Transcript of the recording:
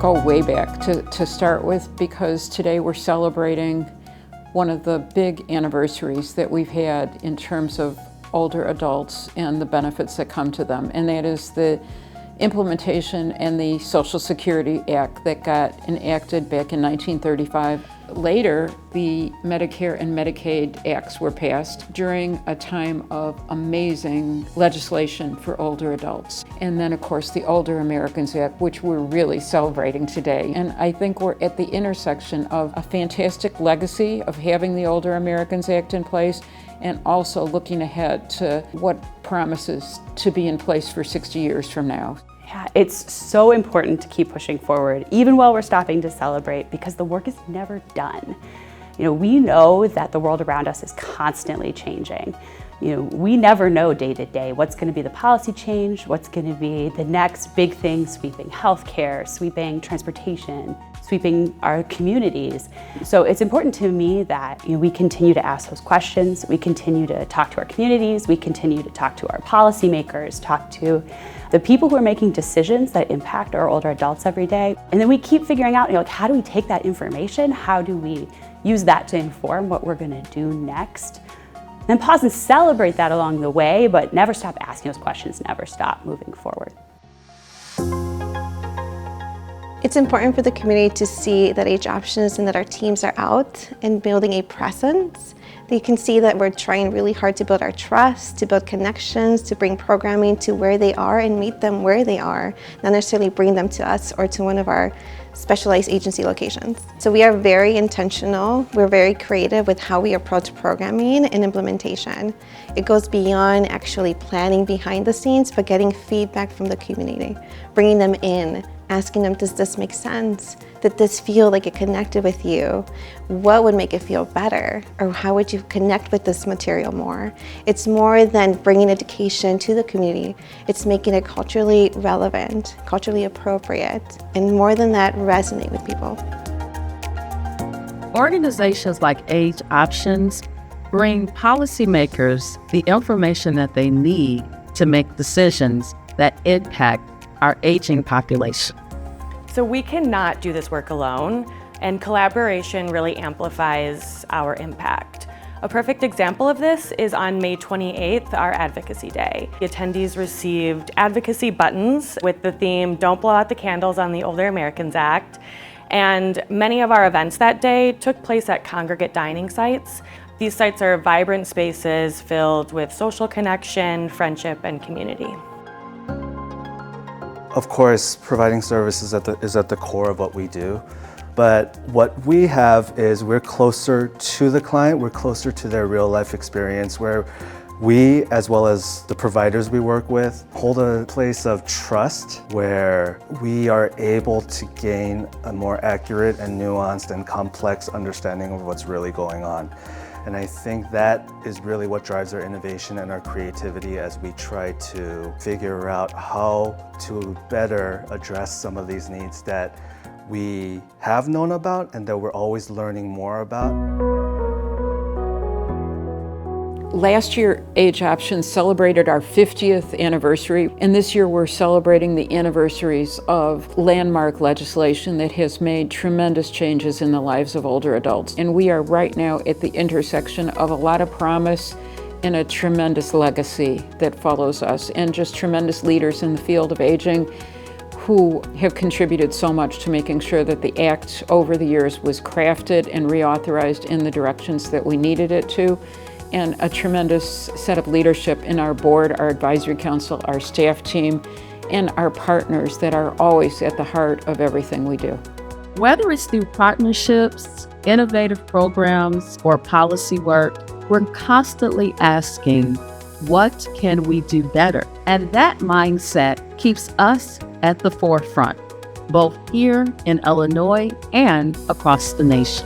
go way back to start with, because today we're celebrating one of the big anniversaries that we've had in terms of older adults and the benefits that come to them, and that is the implementation and the Social Security Act that got enacted back in 1935. Later, the Medicare and Medicaid Acts were passed during a time of amazing legislation for older adults. And then, of course, the Older Americans Act, which we're really celebrating today. And I think we're at the intersection of a fantastic legacy of having the Older Americans Act in place, and also looking ahead to what promises to be in place for 60 years from now. Yeah, it's so important to keep pushing forward, even while we're stopping to celebrate, because the work is never done. We know that the world around us is constantly changing. We never know day to day what's going to be the policy change, what's going to be the next big thing sweeping healthcare, sweeping transportation, sweeping our communities. So it's important to me that we continue to ask those questions, we continue to talk to our communities, we continue to talk to our policymakers, talk to the people who are making decisions that impact our older adults every day. And then we keep figuring out, how do we take that information? How do we use that to inform what we're going to do next? And pause and celebrate that along the way, but never stop asking those questions, never stop moving forward. It's important for the community to see that AgeOptions and that our teams are out and building a presence. They can see that we're trying really hard to build our trust, to build connections, to bring programming to where they are and meet them where they are, not necessarily bring them to us or to one of our specialized agency locations. So we are very intentional, we're very creative with how we approach programming and implementation. It goes beyond actually planning behind the scenes, but getting feedback from the community, bringing them in, asking them, does this make sense? Did this feel like it connected with you? What would make it feel better? Or how would you connect with this material more? It's more than bringing education to the community. It's making it culturally relevant, culturally appropriate, and more than that, resonate with people. Organizations like AgeOptions bring policymakers the information that they need to make decisions that impact our aging population. So we cannot do this work alone, and collaboration really amplifies our impact. A perfect example of this is on May 28th, our Advocacy Day. The attendees received advocacy buttons with the theme, "Don't blow out the candles on the Older Americans Act." And many of our events that day took place at congregate dining sites. These sites are vibrant spaces filled with social connection, friendship, and community. Of course, providing services is at the core of what we do. But what we have is we're closer to the client, we're closer to their real life experience, where we, as well as the providers we work with, hold a place of trust where we are able to gain a more accurate and nuanced and complex understanding of what's really going on. And I think that is really what drives our innovation and our creativity as we try to figure out how to better address some of these needs that we have known about and that we're always learning more about. Last year, AgeOptions celebrated our 50th anniversary, and this year we're celebrating the anniversaries of landmark legislation that has made tremendous changes in the lives of older adults. And we are right now at the intersection of a lot of promise and a tremendous legacy that follows us, and just tremendous leaders in the field of aging who have contributed so much to making sure that the Act over the years was crafted and reauthorized in the directions that we needed it to. And a tremendous set of leadership in our board, our advisory council, our staff team, and our partners that are always at the heart of everything we do. Whether it's through partnerships, innovative programs, or policy work, we're constantly asking, what can we do better? And that mindset keeps us at the forefront, both here in Illinois and across the nation.